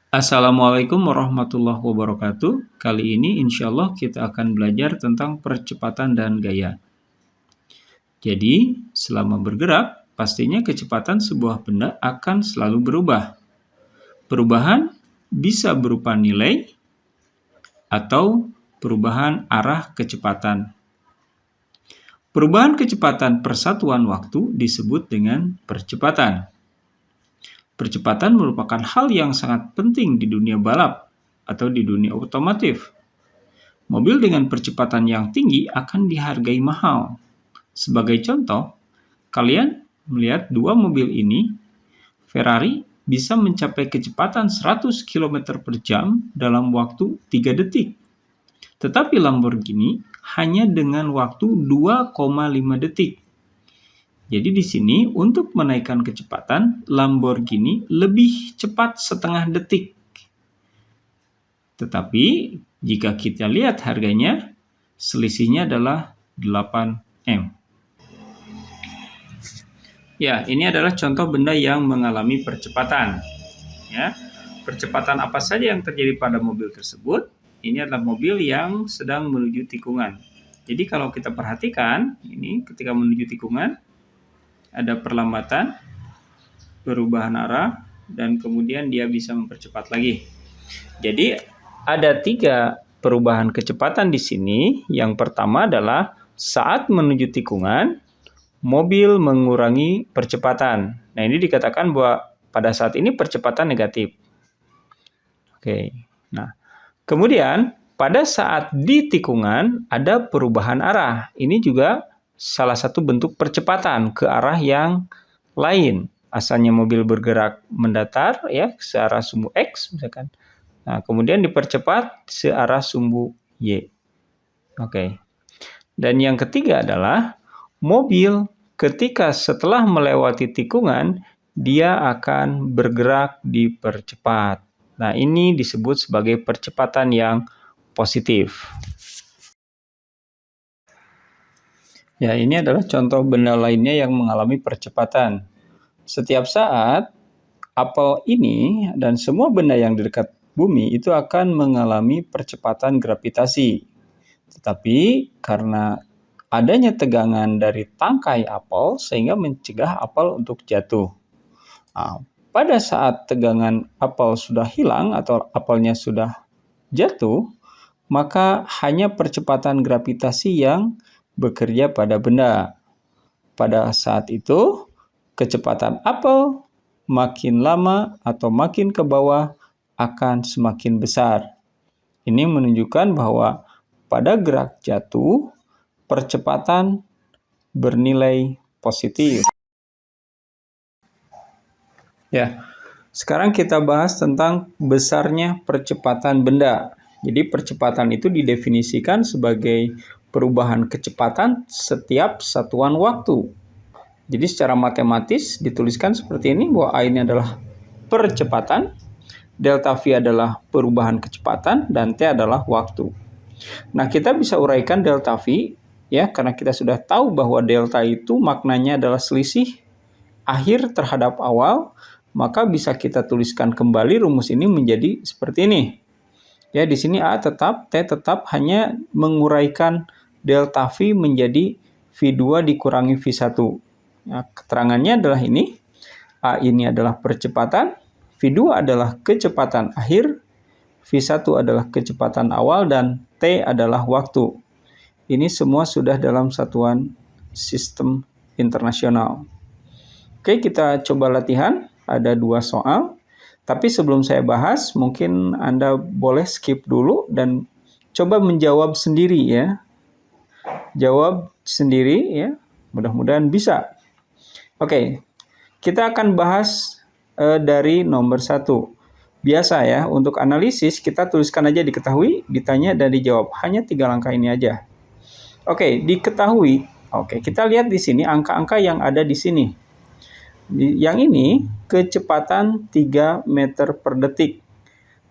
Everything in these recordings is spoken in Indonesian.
Assalamualaikum warahmatullahi wabarakatuh. Kali ini insya Allah kita akan belajar tentang percepatan dan gaya. Jadi, selama bergerak, pastinya kecepatan sebuah benda akan selalu berubah. Perubahan bisa berupa nilai atau perubahan arah kecepatan. Perubahan kecepatan persatuan waktu disebut dengan percepatan. Percepatan merupakan hal yang sangat penting di dunia balap atau di dunia otomotif. Mobil dengan percepatan yang tinggi akan dihargai mahal. Sebagai contoh, kalian melihat dua mobil ini, Ferrari bisa mencapai kecepatan 100 km per jam dalam waktu 3 detik. Tetapi Lamborghini hanya dengan waktu 2,5 detik. Jadi di sini untuk menaikkan kecepatan, Lamborghini lebih cepat setengah detik. Tetapi jika kita lihat harganya, selisihnya adalah 8M. Ya, ini adalah contoh benda yang mengalami percepatan. Ya, percepatan apa saja yang terjadi pada mobil tersebut? Ini adalah mobil yang sedang menuju tikungan. Jadi kalau kita perhatikan, ini ketika menuju tikungan, ada perlambatan, perubahan arah, dan kemudian dia bisa mempercepat lagi. Jadi ada 3 perubahan kecepatan di sini. Yang pertama adalah saat menuju tikungan, mobil mengurangi percepatan. Nah, ini dikatakan bahwa pada saat ini percepatan negatif. Oke. Nah, kemudian pada saat di tikungan ada perubahan arah. Ini juga salah satu bentuk percepatan ke arah yang lain. Asalnya mobil bergerak mendatar ya, searah sumbu X misalkan. Nah, kemudian dipercepat searah sumbu Y. Oke. Dan yang ketiga adalah mobil ketika setelah melewati tikungan, dia akan bergerak dipercepat. Nah, ini disebut sebagai percepatan yang positif. Ya, ini adalah contoh benda lainnya yang mengalami percepatan. Setiap saat, apel ini dan semua benda yang di dekat bumi itu akan mengalami percepatan gravitasi. Tetapi karena adanya tegangan dari tangkai apel sehingga mencegah apel untuk jatuh. Nah, pada saat tegangan apel sudah hilang atau apelnya sudah jatuh, maka hanya percepatan gravitasi yang bekerja pada benda. Pada saat itu, kecepatan apel makin lama atau makin ke bawah akan semakin besar. Ini menunjukkan bahwa pada gerak jatuh, percepatan bernilai positif. Ya, sekarang kita bahas tentang besarnya percepatan benda. Jadi percepatan itu didefinisikan sebagai perubahan kecepatan setiap satuan waktu. Jadi secara matematis dituliskan seperti ini bahwa A ini adalah percepatan, delta V adalah perubahan kecepatan, dan T adalah waktu. Nah, kita bisa uraikan delta V ya, karena kita sudah tahu bahwa delta itu maknanya adalah selisih akhir terhadap awal, maka bisa kita tuliskan kembali rumus ini menjadi seperti ini. Ya, di sini A tetap, T tetap, hanya menguraikan delta V menjadi V2 dikurangi V1. Nah, keterangannya adalah ini. A ini adalah percepatan, V2 adalah kecepatan akhir, V1 adalah kecepatan awal, dan T adalah waktu. Ini semua sudah dalam satuan sistem internasional. Oke, kita coba latihan. Ada 2 soal. Tapi sebelum saya bahas, mungkin Anda boleh skip dulu dan coba menjawab sendiri ya. Jawab sendiri ya. Mudah-mudahan bisa. Oke, kita akan bahas dari nomor 1. Biasa ya, untuk analisis kita tuliskan aja diketahui, ditanya, dan dijawab. Hanya 3 langkah ini aja. Oke, diketahui. Oke, kita lihat di sini angka-angka yang ada di sini. Yang ini kecepatan 3 meter per detik.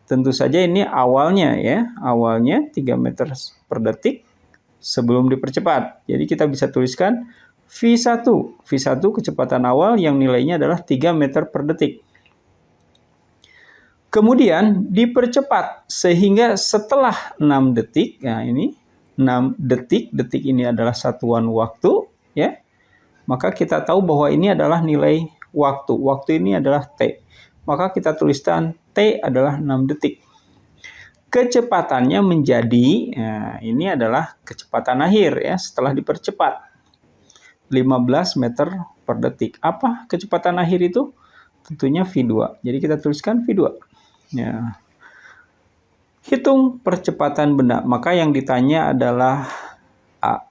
Tentu saja ini awalnya ya, awalnya 3 meter per detik sebelum dipercepat. Jadi kita bisa tuliskan V1 kecepatan awal yang nilainya adalah 3 meter per detik. Kemudian dipercepat sehingga setelah 6 detik, nah ini 6 detik, detik ini adalah satuan waktu, ya. Maka kita tahu bahwa ini adalah nilai waktu. Waktu ini adalah T. Maka kita tuliskan T adalah 6 detik. Kecepatannya menjadi, nah ini adalah kecepatan akhir ya setelah dipercepat. 15 meter per detik. Apa kecepatan akhir itu? Tentunya V2. Jadi kita tuliskan V2. Ya. Hitung percepatan benda. Maka yang ditanya adalah A.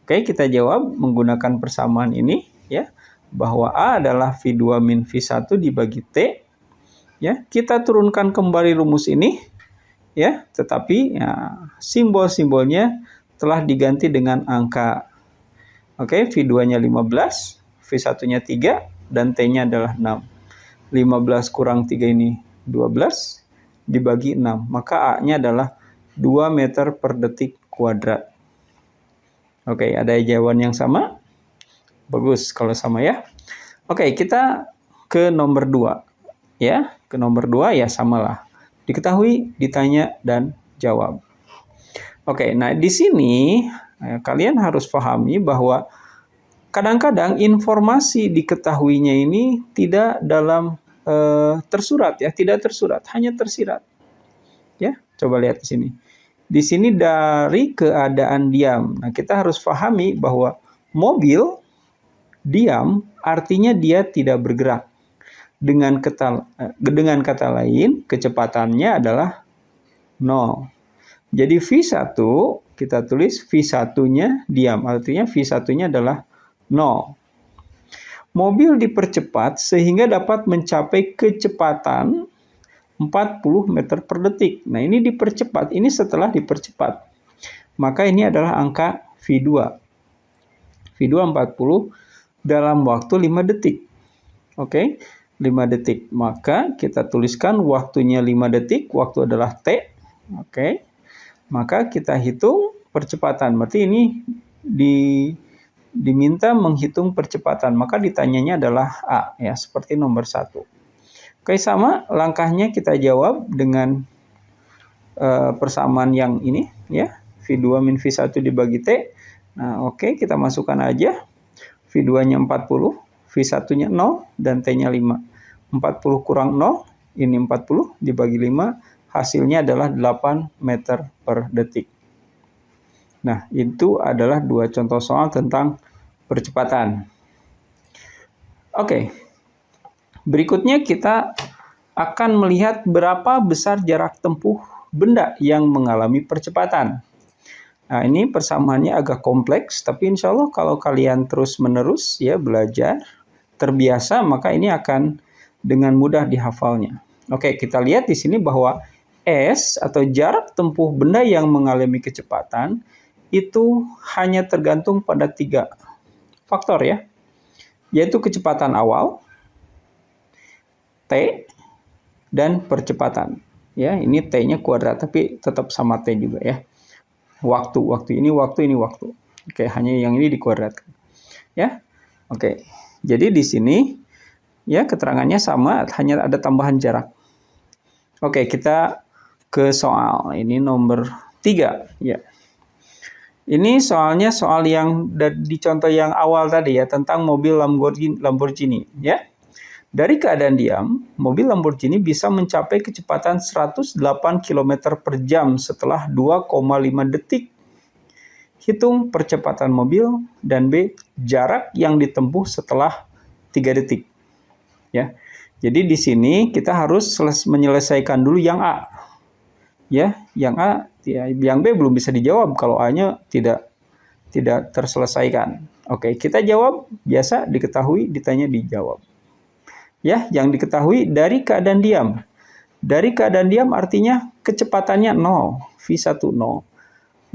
Oke, kita jawab menggunakan persamaan ini ya, bahwa A adalah V2 min V1 dibagi T. Ya, kita turunkan kembali rumus ini ya, tetapi ya, simbol-simbolnya telah diganti dengan angka. Oke, V2-nya 15, V1-nya 3, dan T-nya adalah 6. 15 kurang 3 ini 12, dibagi 6. Maka A-nya adalah 2 meter per detik kuadrat. Oke, ada jawaban yang sama? Bagus kalau sama ya. Oke, kita ke nomor 2. Ya, ke nomor 2 ya samalah. Diketahui, ditanya, dan jawab. Oke, nah di sini kalian harus pahami bahwa kadang-kadang informasi diketahuinya ini tidak dalam tersurat ya, tidak tersurat, hanya tersirat. Ya, coba lihat di sini. Di sini dari keadaan diam. Nah, kita harus pahami bahwa mobil diam artinya dia tidak bergerak. Dengan kata lain, kecepatannya adalah 0. Jadi V1 kita tulis V1-nya diam, artinya V1-nya adalah 0. Mobil dipercepat sehingga dapat mencapai kecepatan 40 meter per detik. Nah, ini dipercepat, ini setelah dipercepat. Maka ini adalah angka V2. V2 40 dalam waktu 5 detik. Oke, 5 detik. Maka kita tuliskan waktunya 5 detik, waktu adalah T. Oke. Maka kita hitung percepatan. Berarti ini diminta menghitung percepatan. Maka ditanyanya adalah A ya, seperti nomor 1. Oke, sama langkahnya kita jawab dengan persamaan yang ini ya. V2 min V1 dibagi T. Nah, oke, kita masukkan aja. V2-nya 40, V1-nya 0 dan T-nya 5. 40 kurang 0, ini 40 dibagi 5. Hasilnya adalah 8 meter per detik. Nah, itu adalah 2 contoh soal tentang percepatan. Oke. Berikutnya kita akan melihat berapa besar jarak tempuh benda yang mengalami percepatan. Nah, ini persamaannya agak kompleks, tapi insya Allah kalau kalian terus-menerus ya belajar, terbiasa, maka ini akan dengan mudah dihafalnya. Oke, kita lihat di sini bahwa S atau jarak tempuh benda yang mengalami kecepatan itu hanya tergantung pada 3 faktor ya, yaitu kecepatan awal, T, dan percepatan. Ya, ini T-nya kuadrat tapi tetap sama T juga ya. Waktu ini waktu. Oke, hanya yang ini dikuadratkan. Ya. Oke. Jadi di sini ya keterangannya sama, hanya ada tambahan jarak. Oke, kita ke soal. Ini nomor 3 ya. Ini soalnya soal yang di contoh yang awal tadi ya, tentang mobil Lamborghini ya. Dari keadaan diam, mobil Lamborghini bisa mencapai kecepatan 108 km per jam setelah 2,5 detik. Hitung percepatan mobil, dan B, jarak yang ditempuh setelah 3 detik. Ya. Jadi di sini kita harus menyelesaikan dulu yang A. Ya, yang A, ya, yang B belum bisa dijawab kalau A-nya tidak terselesaikan. Oke, kita jawab biasa, diketahui, ditanya, dijawab. Ya, yang diketahui dari keadaan diam. Dari keadaan diam artinya kecepatannya 0, V1 0.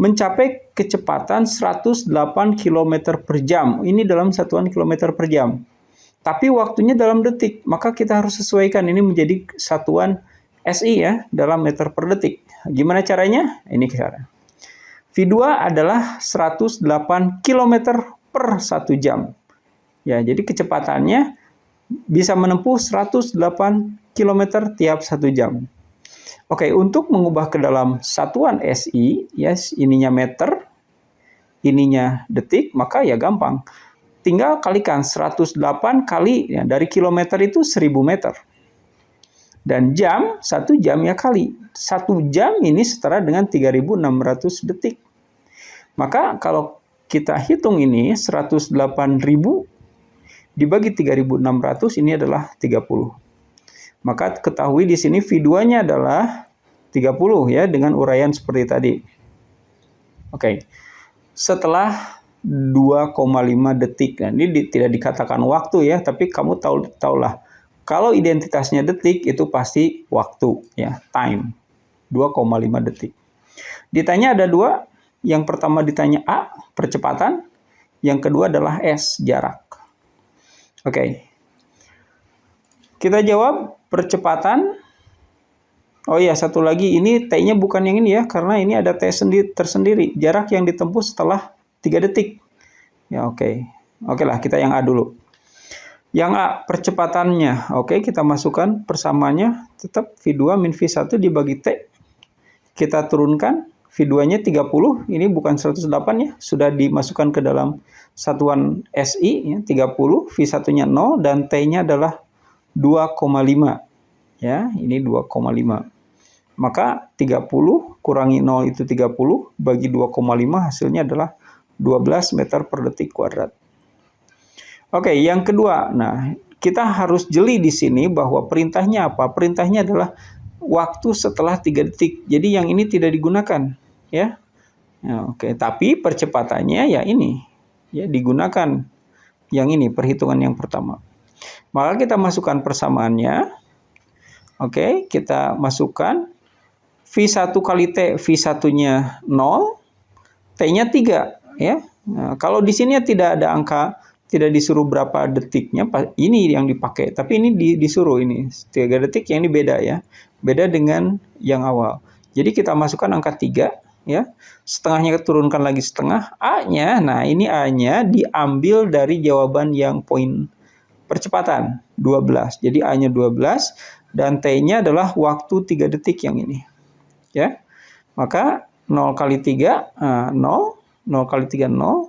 Mencapai kecepatan 108 km per jam. Ini dalam satuan kilometer per jam. Tapi waktunya dalam detik, maka kita harus sesuaikan ini menjadi satuan SI ya, dalam meter per detik. Gimana caranya? Ini cara. V2 adalah 108 km per 1 jam. Ya, jadi kecepatannya bisa menempuh 108 km tiap 1 jam. Oke, untuk mengubah ke dalam satuan SI, yes, ininya meter, ininya detik, maka ya gampang. Tinggal kalikan 108 kali, ya, dari kilometer itu 1000 meter. Dan jam, 1 jam ya kali. 1 jam ini setara dengan 3600 detik. Maka kalau kita hitung ini, 108.000 dibagi 3600, ini adalah 30. Maka ketahui di sini V2-nya adalah 30 ya, dengan uraian seperti tadi. Oke. Setelah 2,5 detik. Nah, ini tidak dikatakan waktu ya, tapi kamu tahulah. Kalau identitasnya detik itu pasti waktu ya, time. 2,5 detik. Ditanya ada 2. Yang pertama ditanya A, percepatan. Yang kedua adalah S, jarak. Oke. Kita jawab percepatan. Oh iya, satu lagi, ini T-nya bukan yang ini ya, karena ini ada T tersendiri. Jarak yang ditempuh setelah 3 detik. Ya, oke. Oke lah, kita yang A dulu. Yang A, percepatannya. Oke, kita masukkan persamaannya. Tetap V2 min V1 dibagi T. Kita turunkan. V2-nya 30. Ini bukan 108 ya. Sudah dimasukkan ke dalam satuan SI. Ya, 30. V1-nya 0. Dan T-nya adalah 2,5. Ya, ini 2,5. Maka 30 kurangi 0 itu 30. Bagi 2,5 hasilnya adalah 12 meter per detik kuadrat. Oke, yang kedua. Nah, kita harus jeli di sini bahwa perintahnya apa? Perintahnya adalah waktu setelah 3 detik. Jadi yang ini tidak digunakan, ya. Oke, tapi percepatannya ya ini. Ya, digunakan yang ini, perhitungan yang pertama. Maka kita masukkan persamaannya. Oke, kita masukkan V1 kali T, V1-nya 0, T-nya 3. Ya. Nah, kalau di sini tidak ada angka, tidak disuruh berapa detiknya, ini yang dipakai. Tapi ini disuruh ini 3 detik, yang ini beda ya. Beda dengan yang awal. Jadi kita masukkan angka 3 ya. Setengahnya turunkan lagi setengah. A-nya, nah ini A-nya diambil dari jawaban yang poin percepatan 12. Jadi A-nya 12 dan T-nya adalah waktu 3 detik yang ini. Ya. Maka 0 kali 3 0. 0 kali 3, 0.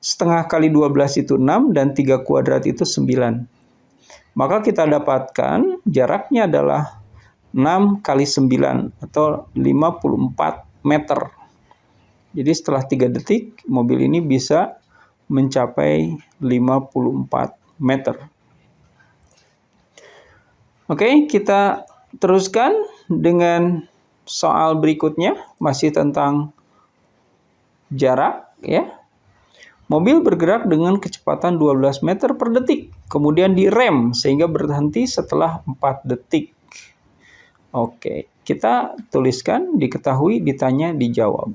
Setengah kali 12 itu 6, dan 3 kuadrat itu 9. Maka kita dapatkan jaraknya adalah 6 kali 9, atau 54 meter. Jadi setelah 3 detik, mobil ini bisa mencapai 54 meter. Oke, kita teruskan dengan soal berikutnya, masih tentang jarak ya. Mobil bergerak dengan kecepatan 12 meter per detik, kemudian direm sehingga berhenti setelah 4 detik. Oke, kita tuliskan, diketahui, ditanya, dijawab.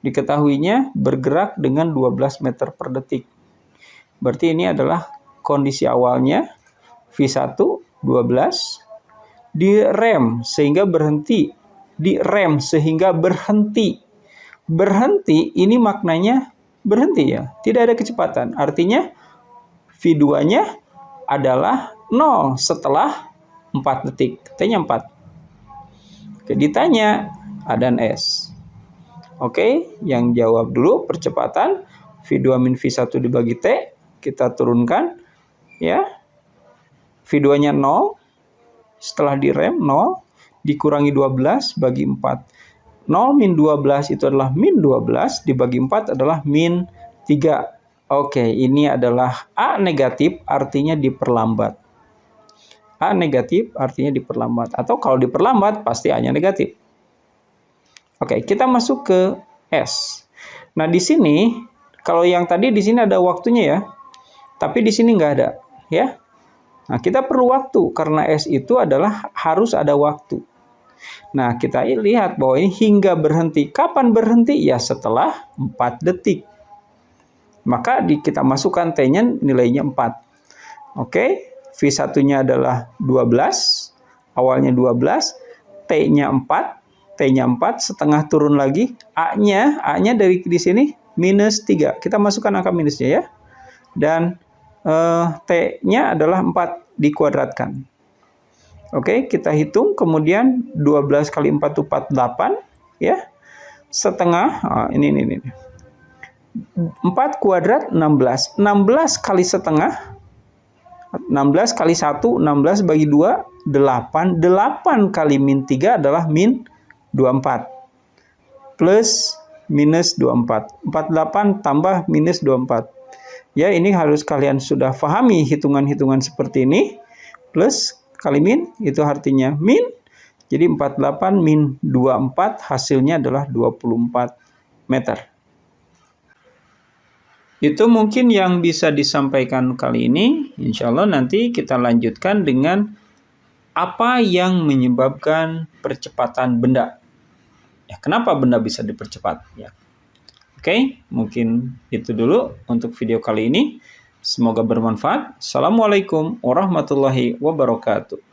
Diketahuinya bergerak dengan 12 meter per detik. Berarti ini adalah kondisi awalnya, V1 12, direm sehingga berhenti, direm sehingga berhenti. Berhenti ini maknanya berhenti ya, tidak ada kecepatan. Artinya V2-nya adalah 0 setelah 4 detik. T-nya 4. Oke, ditanya A dan S. Oke, yang jawab dulu percepatan. V2 min V1 dibagi T. Kita turunkan. Ya. V2-nya 0. Setelah direm 0. Dikurangi 12 bagi 4. 0 min 12 itu adalah min 12, dibagi 4 adalah min 3. Oke, ini adalah A negatif, artinya diperlambat. A negatif artinya diperlambat. Atau kalau diperlambat, pasti A-nya negatif. Oke, kita masuk ke S. Nah, di sini, kalau yang tadi di sini ada waktunya ya. Tapi di sini nggak ada. Ya. Nah, kita perlu waktu, karena S itu adalah harus ada waktu. Nah, kita lihat bahwa ini hingga berhenti. Kapan berhenti? Ya setelah 4 detik. Maka kita masukkan T-nya nilainya 4. Oke, V1-nya adalah 12. Awalnya 12. T-nya 4. T-nya 4. Setengah turun lagi. A-nya dari di sini minus 3. Kita masukkan angka minusnya ya. Dan T-nya adalah 4 dikuadratkan. Oke, kita hitung, kemudian 12 kali 4 itu 48, ya. Setengah, ini. 4 kuadrat 16. 16 kali setengah, 16 kali 1, 16 bagi 2, 8. 8 kali min 3 adalah min 24. Plus minus 24. 48 tambah minus 24. Ya, ini harus kalian sudah pahami hitungan-hitungan seperti ini. Plus kali min, itu artinya min. Jadi 48 min 24 hasilnya adalah 24 meter. Itu mungkin yang bisa disampaikan kali ini. Insya Allah nanti kita lanjutkan dengan apa yang menyebabkan percepatan benda. Ya, kenapa benda bisa dipercepat? Ya. Oke, mungkin itu dulu untuk video kali ini. Semoga bermanfaat. Assalamualaikum warahmatullahi wabarakatuh.